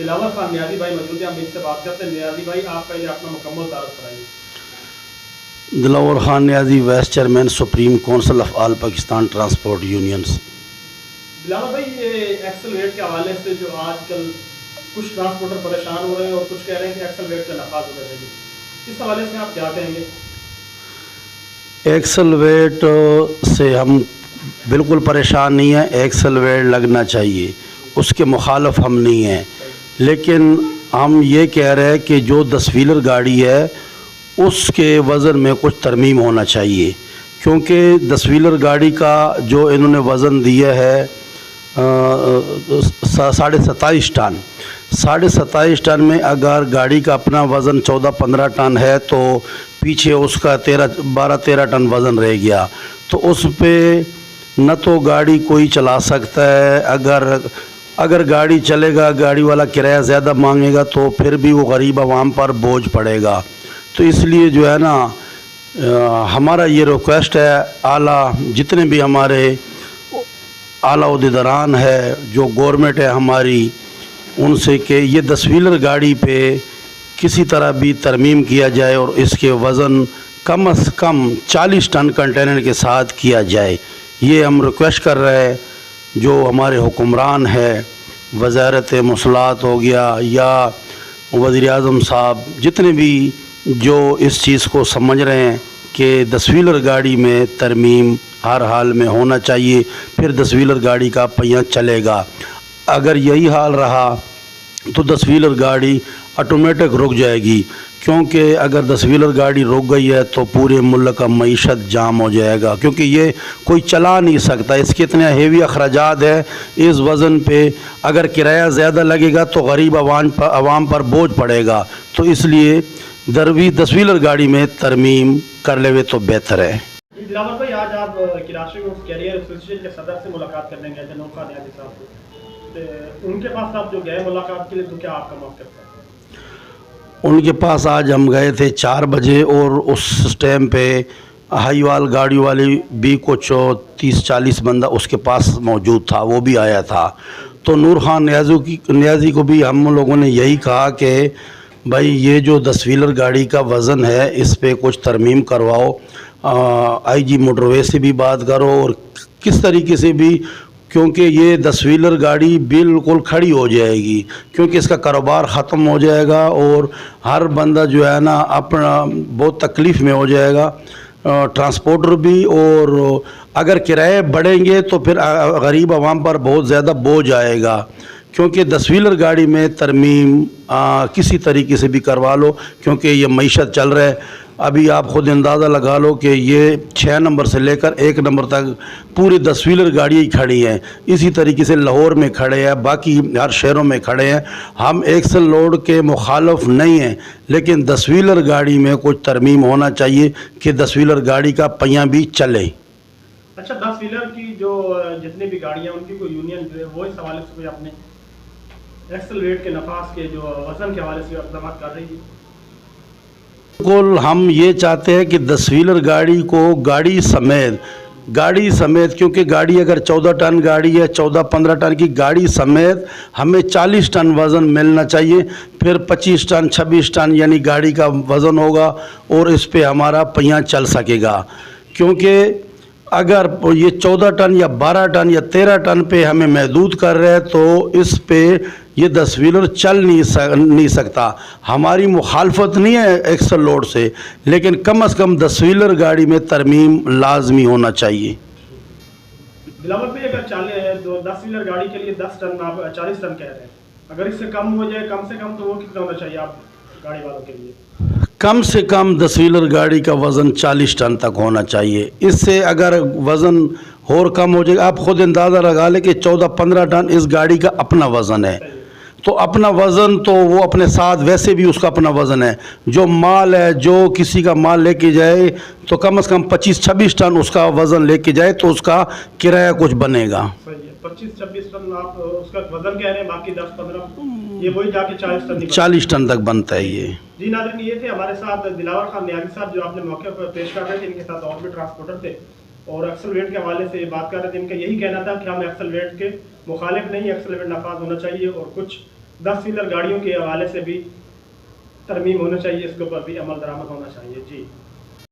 दिलावर खान नियाज़ी भाई मौजूद हैं, हम इनसे बात करते हैं। नियाज़ी भाई, आप पहले अपना मुकम्मल तारुफ कराइए। Dilawar Khan Niazi, vice chairman supreme council of all Pakistan transport unions. Dilawar भाई, ये एक्सल वेट के हवाले से जो आजकल कुछ ट्रांसपोर्टर परेशान हो रहे हैं और कुछ कह रहे हैं कि एक्सल वेट का नफाज होना चाहिए, इस हवाले से आप क्या कहेंगे? एक्सल वेट से हम बिल्कुल परेशान नहीं हैं, एक्सल वेट लगना चाहिए, उसके मुखालफ हम नहीं हैं। लेकिन हम ये कह रहे हैं कि जो 10 व्हीलर गाड़ी है उसके वज़न में कुछ तरमीम होना चाहिए, क्योंकि 10 व्हीलर गाड़ी का जो इन्होंने वज़न दिया है 27.5 टन, 27.5 टन में अगर गाड़ी का अपना वज़न 14-15 टन है तो पीछे उसका 12-13 टन वज़न रह गया, तो उस पे न तो गाड़ी कोई चला सकता है। अगर गाड़ी चलेगा, गाड़ी वाला किराया ज़्यादा मांगेगा तो फिर भी वो गरीब आवाम पर बोझ पड़ेगा। तो इसलिए जो है ना, हमारा ये रिक्वेस्ट है आला जितने भी हमारे आला उहदेदारान है, जो गवर्नमेंट है हमारी, उनसे कि ये 10 व्हीलर गाड़ी पे किसी तरह भी तरमीम किया जाए और इसके वज़न कम से कम 40 टन कंटेनर के साथ किया जाए। ये हम रिक्वेस्ट कर रहे हैं जो हमारे हुक्मरान है, वज़ारत मौसूलात हो गया या वज़ीर आज़म साहब, जितने भी जो इस चीज़ को समझ रहे हैं कि 10 व्हीलर गाड़ी में तरमीम हर हाल में होना चाहिए, फिर 10 व्हीलर गाड़ी का पहिया चलेगा। अगर यही हाल रहा तो 10 व्हीलर गाड़ी ऑटोमेटिक रुक जाएगी, क्योंकि अगर 10 व्हीलर गाड़ी रुक गई है तो पूरे मुल्क का मईशत जाम हो जाएगा, क्योंकि ये कोई चला नहीं सकता, इसके इतने हेवी अखराजात है। इस वज़न पे अगर किराया ज़्यादा लगेगा तो गरीब आवाम पर बोझ पड़ेगा। तो इसलिए 10 व्हीलर गाड़ी में तरमीम कर लेवे तो बेहतर है। दिलावर भाई, आज आप कराची में कैरियर एसोसिएशन के सदर से मुलाकात करने गए थे, नौका नियाज़ी साहब से, तो उनके पास आप जो गए मुलाकात के लिए, तो क्या आपका मौक़िफ़ था? उनके पास आज हम गए थे 4 बजे और उस टाइम पे हाईवाल गाड़ी वाली भी कुछ 30-40 बंदा उसके पास मौजूद था, वो भी आया था। तो नूर खान नियाज़ी को भी हम लोगों ने यही कहा कि भाई ये जो 10 व्हीलर गाड़ी का वज़न है इस पे कुछ तरमीम करवाओ, IG मोटरवे से भी बात करो और किस तरीके से भी, क्योंकि ये 10 व्हीलर गाड़ी बिल्कुल खड़ी हो जाएगी, क्योंकि इसका कारोबार ख़त्म हो जाएगा और हर बंदा जो है ना अपना बहुत तकलीफ़ में हो जाएगा, ट्रांसपोर्टर भी। और अगर किराए बढ़ेंगे तो फिर गरीब आवाम पर बहुत ज़्यादा बोझ आएगा, क्योंकि 10 व्हीलर गाड़ी में तरमीम किसी तरीके से भी करवा लो, क्योंकि ये मईशत चल रहा है। अभी आप ख़ुद अंदाज़ा लगा लो कि ये 6 नंबर से लेकर 1 नंबर तक पूरी 10 व्हीलर गाड़ियाँ खड़ी हैं। इसी तरीके से लाहौर में खड़े हैं, बाकी हर शहरों में खड़े हैं। हम एक्सल लोड के मुखालफ नहीं हैं, लेकिन 10 व्हीलर गाड़ी में कुछ तरमीम होना चाहिए कि 10 व्हीलर गाड़ी का पहिया भी चले। अच्छा, 10 व्हीलर की जो जितनी भी गाड़ियाँ उनकी कोई यूनियन जो है वो इस हवाले से कोई अपने एक्सल वेट के नफास के जो वज़न के हवाले से इक़दाम कर रही है? बिल्कुल, हम ये चाहते हैं कि 10 व्हीलर गाड़ी को गाड़ी समेत, क्योंकि गाड़ी अगर 14 टन गाड़ी है, 14-15 टन की गाड़ी समेत हमें 40 टन वज़न मिलना चाहिए। फिर 25 टन 26 टन यानी गाड़ी का वज़न होगा और इस पे हमारा पहिया चल सकेगा, क्योंकि अगर ये 14 टन या 12 टन या 13 टन पे हमें महदूद कर रहे हैं तो इस पे ये 10 व्हीलर चल नहीं सकता। हमारी मुखालफत नहीं है एक्सल लोड से, लेकिन कम से कम 10 व्हीलर गाड़ी में तरमीम लाजमी होना चाहिए। दिलावर भाई, अगर 10 व्हीलर गाड़ी के लिए 10 टन आप 40 टन कह रहे हैं, अगर इससे कम हो जाए कम से कम, तो वो कितना होना चाहिए आप गाड़ी वालों के लिए? कम से कम 10 व्हीलर गाड़ी का वज़न 40 टन तक होना चाहिए। इससे अगर वज़न और कम हो जाएगा, आप ख़ुद अंदाज़ा लगा लें कि 14-15 टन इस गाड़ी का अपना वज़न है, तो अपना वज़न तो वो अपने साथ वैसे भी उसका अपना वज़न है। जो माल है, जो किसी का माल लेके जाए तो कम से कम 25-26 टन उसका वज़न लेके जाए तो उसका किराया कुछ बनेगा। 25-26 टन आप उसका वज़न कह रहे हैं, बाकी 10-15 ये वही जाके 40 टन तक बनता है ये। जी नाज़रीन, ये थे हमारे साथ दिलावर खान नियाज़ी साहब, जो आपने मौके पर पेश कर रहे थे। इनके साथ और भी ट्रांसपोर्टर थे और एक्सल वेट के हवाले से बात कर रहे थे। इनका यही कहना था कि हम एक्सल वेट के मुखालिफ नहीं, एक्सल वेट नफाज होना चाहिए और कुछ 10 व्हीलर गाड़ियों के हवाले से भी तरमीम होना चाहिए, इसके ऊपर भी अमल दरामद होना चाहिए। जी।